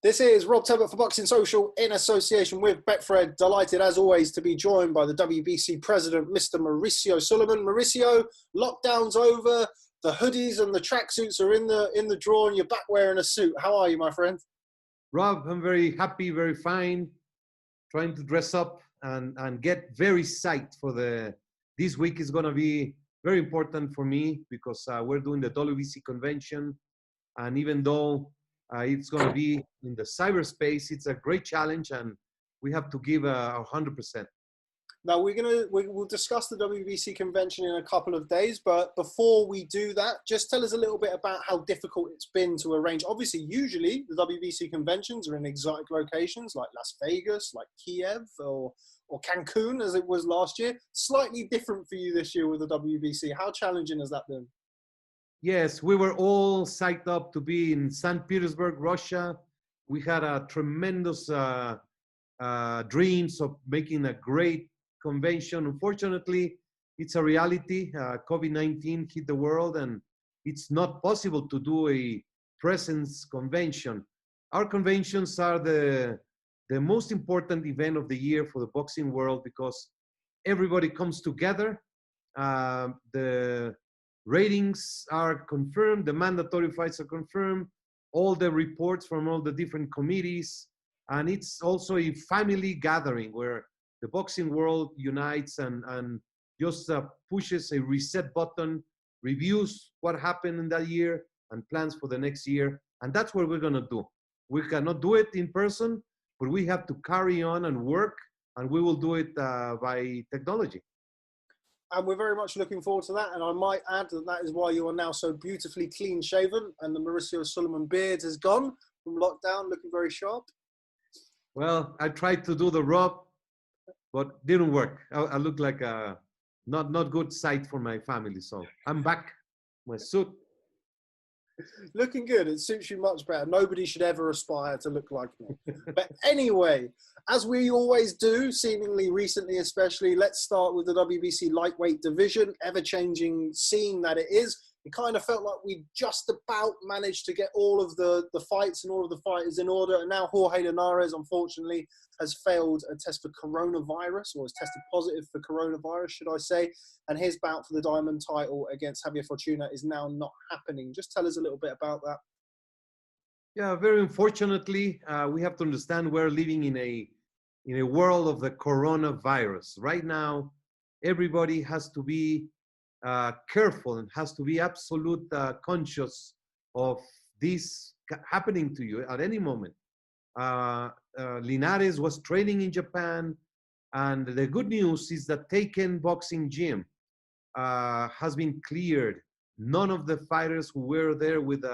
This is Rob Talbot for Boxing Social in association with Betfred. Delighted as always to be joined by the WBC president, Mr. Mauricio Sulaiman. Mauricio, lockdown's over. The hoodies and the tracksuits are in the drawer, and you're back wearing a suit. How are you, my friend? Rob, I'm very happy, very fine. Trying to dress up and get very psyched for this week is going to be very important for me because we're doing the WBC convention, and even though it's going to be in the cyberspace, it's a great challenge, and we have to give 100%. Now we'll discuss the WBC convention in a couple of days, but before we do that, just tell us a little bit about how difficult it's been to arrange. Obviously, usually the WBC conventions are in exotic locations like Las Vegas, like Kiev, or Cancun, as it was last year. Slightly different for you this year with the WBC. How challenging has that been? Yes, we were all psyched up to be in St. Petersburg, Russia. We had a tremendous dreams of making a great convention. Unfortunately, it's a reality. COVID-19 hit the world, and it's not possible to do a presence convention. Our conventions are the most important event of the year for the boxing world because everybody comes together. The ratings are confirmed, the mandatory fights are confirmed, all the reports from all the different committees, and it's also a family gathering where the boxing world unites and just pushes a reset button, reviews what happened in that year and plans for the next year. And that's what we're going to do. We cannot do it in person, but we have to carry on and work, and we will do it by technology. And we're very much looking forward to that. And I might add that is why you are now so beautifully clean shaven, and the Mauricio Sulaiman beard has gone from lockdown, looking very sharp. Well, I tried to do the rub, but didn't work. I look like a not good sight for my family. So I'm back, my suit. Looking good. It suits you much better. Nobody should ever aspire to look like me. But anyway, as we always do, seemingly recently especially, let's start with the WBC lightweight division, ever-changing scene that it is. It kind of felt like we just about managed to get all of the fights and all of the fighters in order. And now Jorge Linares, unfortunately, has failed a test for coronavirus, or has tested positive for coronavirus, should I say. And his bout for the Diamond title against Javier Fortuna is now not happening. Just tell us a little bit about that. Yeah, very unfortunately, we have to understand we're living in a world of the coronavirus. Right now, everybody has to be careful and has to be absolute conscious of this happening to you at any moment. Linares was training in Japan, and the good news is that Taken Boxing Gym has been cleared. None of the fighters who were there with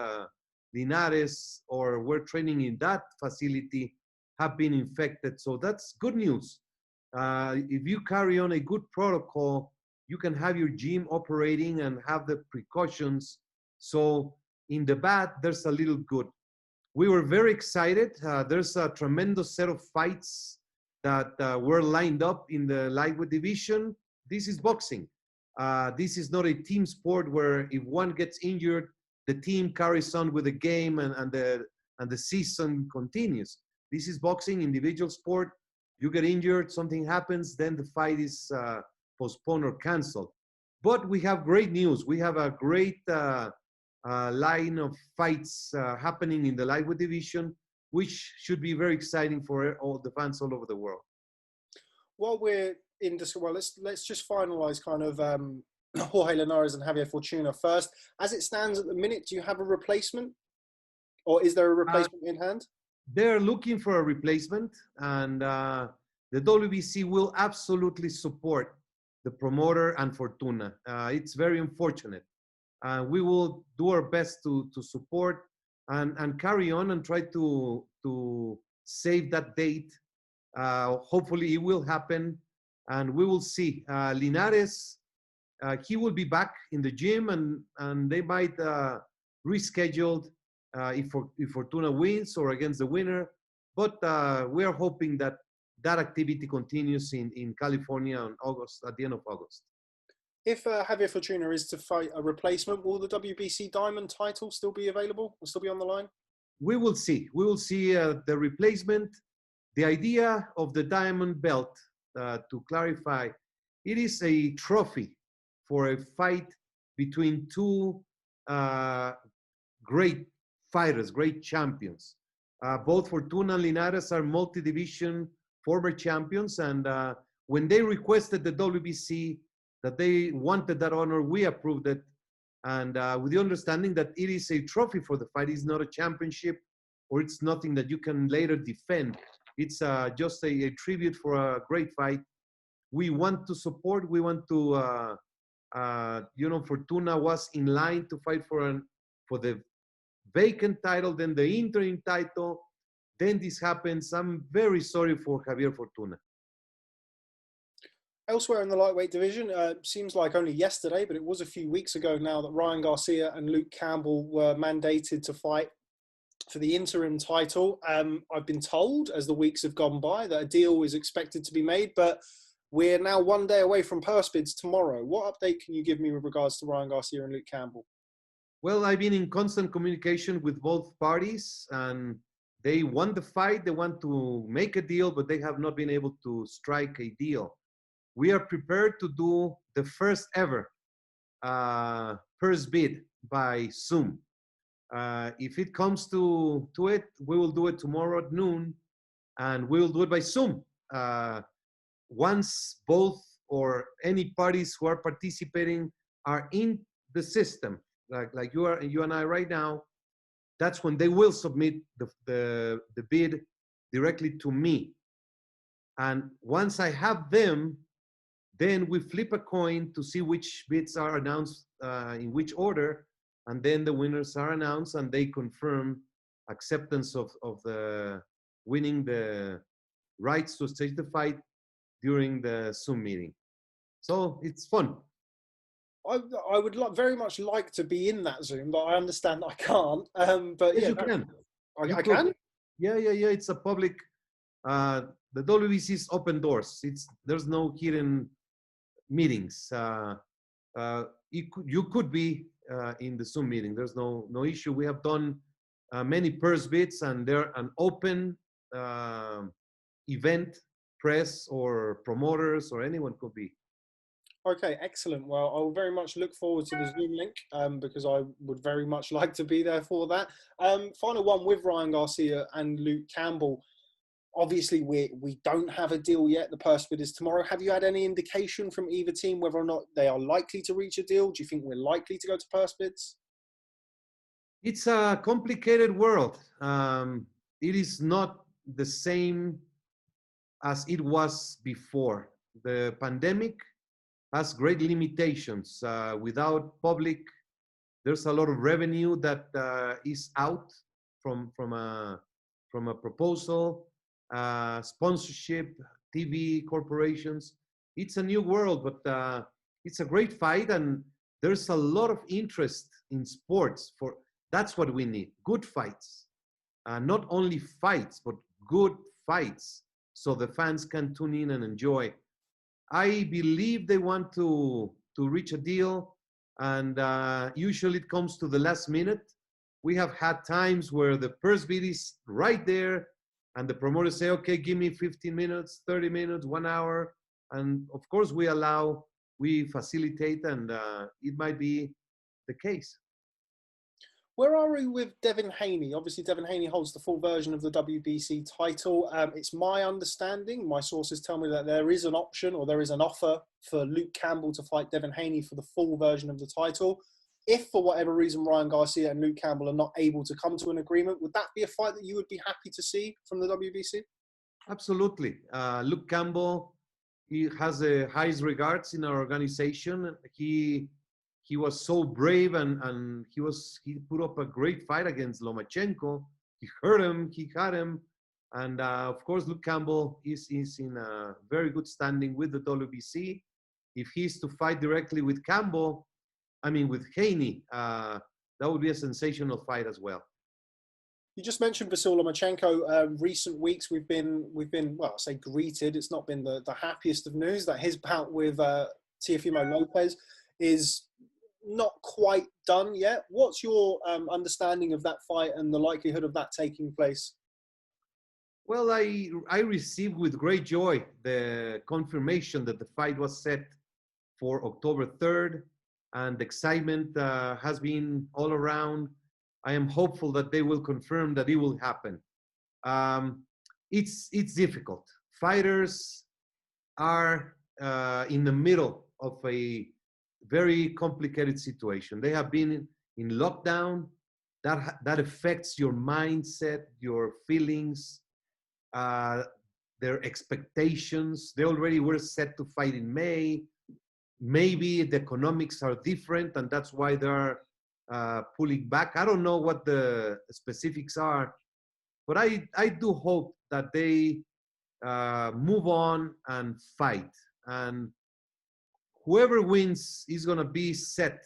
Linares or were training in that facility have been infected. So that's good news. If you carry on a good protocol, you can have your gym operating and have the precautions. So in the bad, there's a little good. We were very excited. There's a tremendous set of fights that were lined up in the lightweight division. This is boxing. This is not a team sport where if one gets injured, the team carries on with the game and the season continues. This is boxing, individual sport. You get injured, something happens, then the fight is postponed or canceled. But we have great news. We have a great line of fights happening in the lightweight division, which should be very exciting for all the fans all over the world. While we're in this, well, let's just finalize kind of Jorge Linares and Javier Fortuna first. As it stands at the minute, do you have a replacement, or is there a replacement in hand? They're looking for a replacement, and the WBC will absolutely support the promoter and Fortuna. It's very unfortunate. We will do our best to support and carry on and try to save that date. Hopefully it will happen, and we will see. Linares, he will be back in the gym, and they might reschedule if Fortuna wins or against the winner. But we are hoping that activity continues in California on August, at the end of August. If Javier Fortuna is to fight a replacement, will the WBC Diamond title still be available? Will still be on the line? We will see. We will see the replacement. The idea of the diamond belt, to clarify, it is a trophy for a fight between two great fighters, great champions. Both Fortuna and Linares are multi-division former champions, and when they requested the WBC that they wanted that honor, we approved it, and with the understanding that it is a trophy for the fight. It's not a championship, or it's nothing that you can later defend. It's just a tribute for a great fight. We want to support. We want to, Fortuna was in line to fight for the vacant title, then the interim title. Then this happens. I'm very sorry for Javier Fortuna. Elsewhere in the lightweight division, seems like only yesterday, but it was a few weeks ago now that Ryan Garcia and Luke Campbell were mandated to fight for the interim title. I've been told, as the weeks have gone by, that a deal is expected to be made, but we're now one day away from purse bids tomorrow. What update can you give me with regards to Ryan Garcia and Luke Campbell? Well, I've been in constant communication with both parties, and they want the fight. They want to make a deal, but they have not been able to strike a deal. We are prepared to do the first ever purse bid by Zoom. If it comes to it, we will do it tomorrow at noon, and we will do it by Zoom. Once both or any parties who are participating are in the system, like you and I right now, that's when they will submit the bid directly to me. And once I have them, then we flip a coin to see which bids are announced in which order, and then the winners are announced, and they confirm acceptance of the winning the rights to stage the fight during the Zoom meeting. So it's fun. I would very much like to be in that Zoom, but I understand I can't. But yes, yeah, you can. I can. Yeah. It's a public. The WBC is open doors. There's no hidden meetings. You could be in the Zoom meeting. There's no issue. We have done many purse bids, and they're an open event. Press or promoters or anyone could be. Okay, excellent. Well, I will very much look forward to the Zoom link because I would very much like to be there for that. Final one with Ryan Garcia and Luke Campbell. Obviously, we don't have a deal yet. The purse bid is tomorrow. Have you had any indication from either team whether or not they are likely to reach a deal? Do you think we're likely to go to purse bids? It's a complicated world. It is not the same as it was before. The pandemic has great limitations. Without public, there's a lot of revenue that is out from a proposal, sponsorship, TV corporations. It's a new world, but it's a great fight, and there's a lot of interest in sports. That's what we need: good fights, not only fights, but good fights, so the fans can tune in and enjoy. I believe they want to reach a deal, and usually it comes to the last minute. We have had times where the purse bid is right there, and the promoters say, okay, give me 15 minutes, 30 minutes, 1 hour. And of course, we facilitate, and it might be the case. Where are we with Devin Haney? Obviously, Devin Haney holds the full version of the WBC title. It's my understanding, my sources tell me that there is an option or there is an offer for Luke Campbell to fight Devin Haney for the full version of the title. If, for whatever reason, Ryan Garcia and Luke Campbell are not able to come to an agreement, would that be a fight that you would be happy to see from the WBC? Absolutely. Luke Campbell, he has the highest regards in our organization. He was so brave, and he put up a great fight against Lomachenko. He hurt him, he had him. And of course, Luke Campbell is in a very good standing with the WBC. If he's to fight directly with Haney, that would be a sensational fight as well. You just mentioned Vasyl Lomachenko. Recent weeks we've been, well, I say greeted. It's not been the happiest of news that his bout with Teofimo Lopez is not quite done yet. What's your understanding of that fight and the likelihood of that taking place? Well, I received with great joy the confirmation that the fight was set for October 3rd, and the excitement has been all around. I am hopeful that they will confirm that it will happen. It's difficult. Fighters are in the middle of a very complicated situation. They have been in lockdown. That affects your mindset, your feelings, their expectations. They already were set to fight in May. Maybe the economics are different, and that's why they're pulling back. I don't know what the specifics are, but I do hope that they move on and fight. And whoever wins is going to be set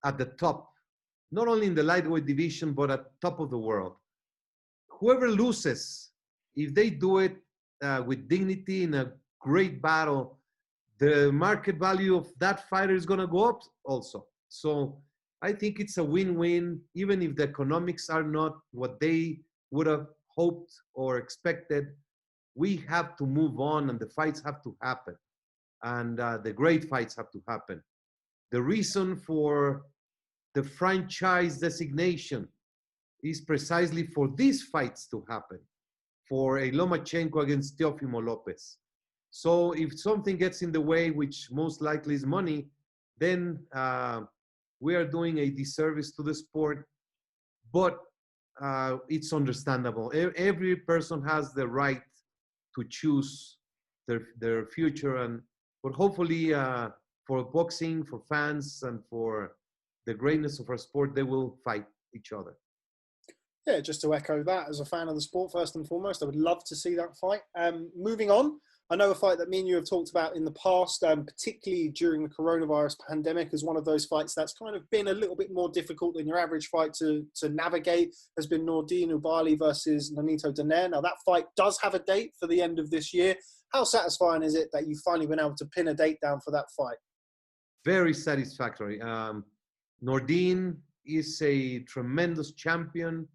at the top, not only in the lightweight division, but at top of the world. Whoever loses, if they do it with dignity in a great battle, the market value of that fighter is going to go up also. So I think it's a win-win, even if the economics are not what they would have hoped or expected. We have to move on, and the fights have to happen. And the great fights have to happen. The reason for the franchise designation is precisely for these fights to happen, for a Lomachenko against Teofimo Lopez. So if something gets in the way, which most likely is money, then we are doing a disservice to the sport. But it's understandable. Every person has the right to choose their future, but hopefully for boxing, for fans, and for the greatness of our sport, they will fight each other. Yeah, just to echo that, as a fan of the sport, first and foremost, I would love to see that fight. Moving on, I know a fight that me and you have talked about in the past, particularly during the coronavirus pandemic, as one of those fights that's kind of been a little bit more difficult than your average fight to navigate, has been Nordine Ubali versus Nonito Donaire. Now, that fight does have a date for the end of this year. How satisfying is it that you've finally been able to pin a date down for that fight? Very satisfactory. Nordine is a tremendous champion.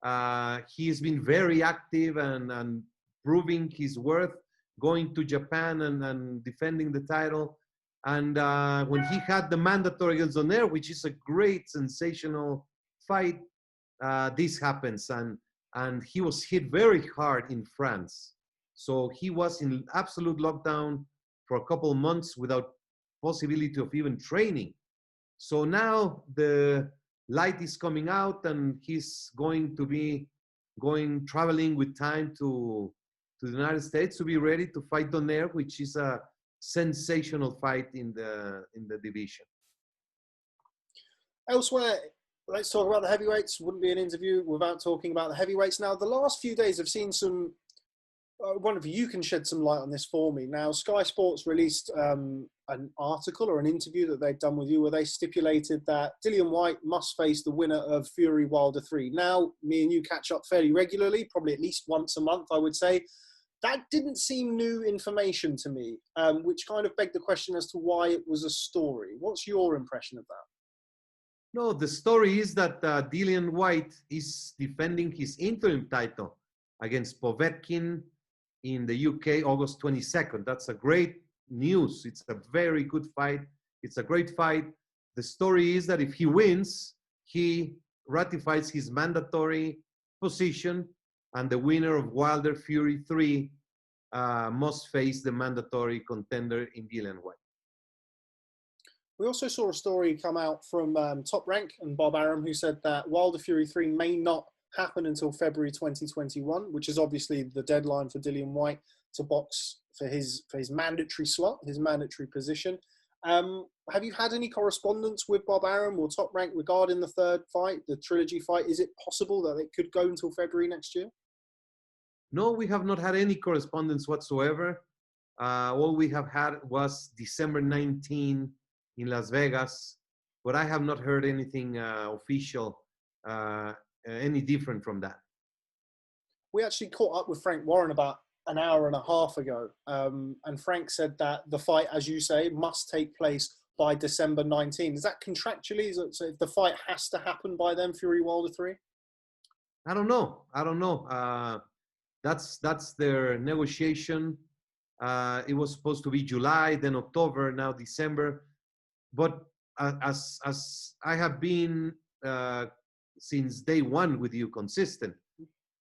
He has been very active and proving his worth, going to Japan and defending the title. And when he had the mandatory against Donaire, which is a great, sensational fight, this happens. And he was hit very hard in France. So he was in absolute lockdown for a couple of months without possibility of even training. So now the light is coming out, and he's going to be traveling with time to the United States to be ready to fight Donaire, which is a sensational fight in the division. Elsewhere, let's talk about the heavyweights. Wouldn't be an interview without talking about the heavyweights. Now, the last few days I've seen some, one of you can shed some light on this for me. Now, Sky Sports released an article or an interview that they've done with you where they stipulated that Dillian Whyte must face the winner of Fury Wilder 3. Now, me and you catch up fairly regularly, probably at least once a month, I would say. That didn't seem new information to me, which kind of begged the question as to why it was a story. What's your impression of that? No, the story is that Dillian Whyte is defending his interim title against Povetkin in the UK, August 22nd. That's a great news. It's a very good fight. It's a great fight. The story is that if he wins, he ratifies his mandatory position, and the winner of Wilder Fury 3 must face the mandatory contender in Dillian Whyte. We also saw a story come out from Top Rank and Bob Arum, who said that Wilder Fury 3 may not happen until February 2021, which is obviously the deadline for Dillian Whyte to box for his mandatory slot, his mandatory position. Have you had any correspondence with Bob Arum or Top Rank regarding the third fight, the trilogy fight? Is it possible that it could go until February next year? No, we have not had any correspondence whatsoever. All we have had was December 19 in Las Vegas, but I have not heard anything official, any different from that. We actually caught up with Frank Warren about an hour and a half ago, and Frank said that the fight, as you say, must take place by December 19. Is that contractually? So if the fight has to happen by then, Fury Wilder 3? I don't know. That's their negotiation. It was supposed to be July, then October, now December. But as I have been since day one with you, consistent,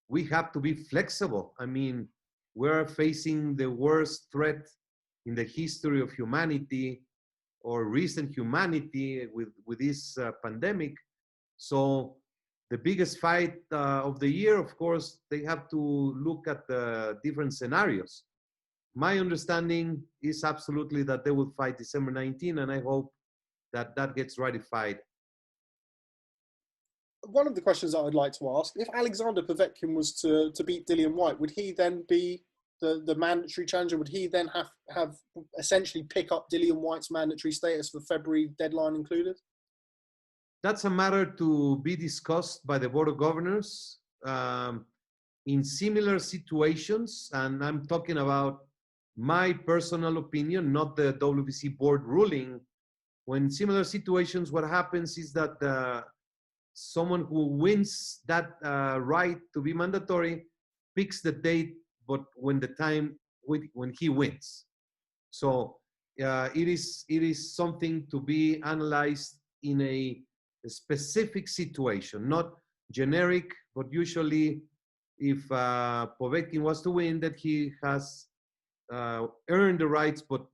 we have to be flexible. I mean, we're facing the worst threat in the history of humanity or recent humanity with this pandemic. So the biggest fight of the year, of course, they have to look at the different scenarios. My understanding is absolutely that they will fight December 19, and I hope that that gets ratified. One of the questions that I'd like to ask, if Alexander Povetkin was to beat Dillian Whyte, would he then be the mandatory challenger? Would he then have essentially pick up Dillian Whyte's mandatory status for February deadline included? That's a matter to be discussed by the Board of Governors. In similar situations, and I'm talking about my personal opinion, not the WBC board ruling. When similar situations, what happens is that someone who wins that right to be mandatory picks the date, but when he wins. So it is something to be analyzed in a specific situation, not generic, but usually if Povetkin was to win, that he has earned the rights, but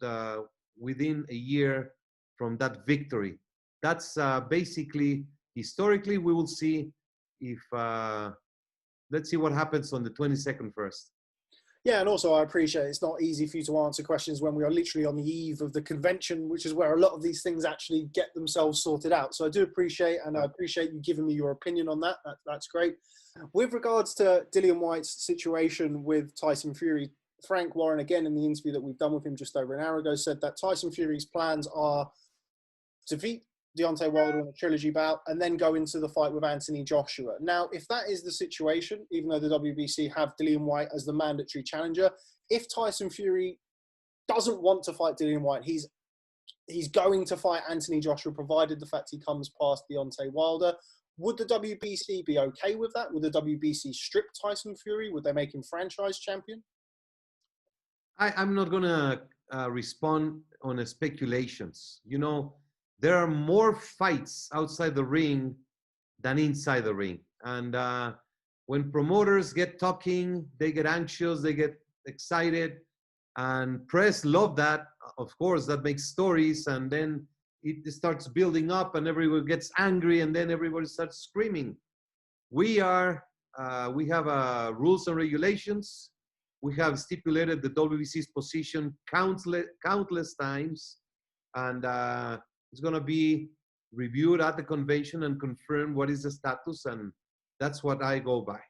within a year from that victory. That's basically, historically, we will see if, let's see what happens on the 22nd first. Yeah, and also I appreciate it's not easy for you to answer questions when we are literally on the eve of the convention, which is where a lot of these things actually get themselves sorted out. So I do appreciate, and I appreciate you giving me your opinion on that. That's great. With regards to Dillian Whyte's situation with Tyson Fury, Frank Warren, again, in the interview that we've done with him just over an hour ago, said that Tyson Fury's plans are to defeat Deontay Wilder in a trilogy bout and then go into the fight with Anthony Joshua. Now, if that is the situation, even though the WBC have Dillian Whyte as the mandatory challenger, if Tyson Fury doesn't want to fight Dillian Whyte, he's going to fight Anthony Joshua, provided the fact he comes past Deontay Wilder. Would the WBC be okay with that? Would the WBC strip Tyson Fury? Would they make him franchise champion? I'm not going to respond on speculations. You know, there are more fights outside the ring than inside the ring. And when promoters get talking, they get anxious, they get excited, and press love that. Of course, that makes stories, and then it starts building up, and everyone gets angry, and then everybody starts screaming. We have rules and regulations. We have stipulated the WBC's position countless times, and it's going to be reviewed at the convention and confirmed what is the status, and that's what I go by.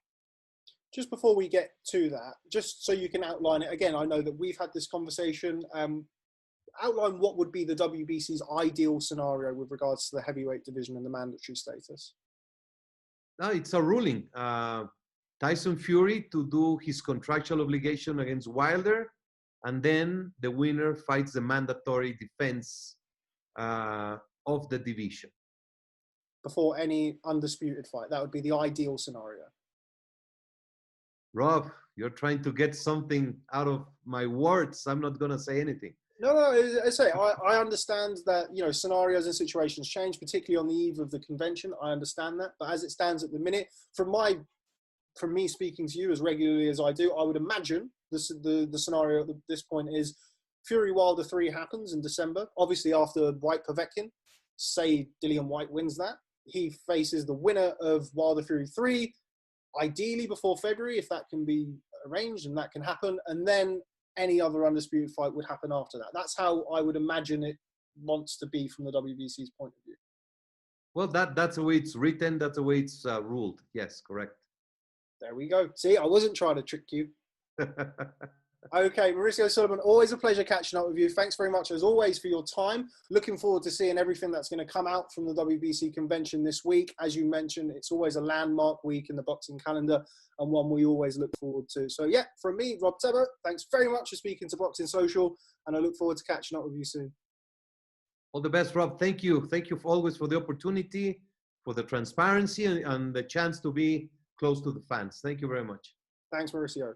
Just before we get to that, just so you can outline it again, I know that we've had this conversation. Outline what would be the WBC's ideal scenario with regards to the heavyweight division and the mandatory status. No, it's a ruling. Tyson Fury to do his contractual obligation against Wilder, and then the winner fights the mandatory defense of the division. Before any undisputed fight. That would be the ideal scenario. Rob, you're trying to get something out of my words. I'm not going to say anything. No, I understand that, you know, scenarios and situations change, particularly on the eve of the convention. I understand that. But as it stands at the minute, from me speaking to you as regularly as I do, I would imagine the scenario at this point is Fury Wilder 3 happens in December. Obviously, after Whyte Povetkin, say Dillian Whyte wins that, he faces the winner of Wilder Fury 3, ideally before February, if that can be arranged and that can happen. And then any other undisputed fight would happen after that. That's how I would imagine it wants to be from the WBC's point of view. Well, that's the way it's written. That's the way it's ruled. Yes, correct. There we go. See, I wasn't trying to trick you. Okay, Mauricio Sullivan, always a pleasure catching up with you. Thanks very much, as always, for your time. Looking forward to seeing everything that's going to come out from the WBC convention this week. As you mentioned, it's always a landmark week in the boxing calendar and one we always look forward to. So, yeah, from me, Rob Tebber, thanks very much for speaking to Boxing Social, and I look forward to catching up with you soon. All the best, Rob. Thank you. Thank you always for the opportunity, for the transparency, and the chance to be close to the fans. Thank you very much. Thanks, Mauricio.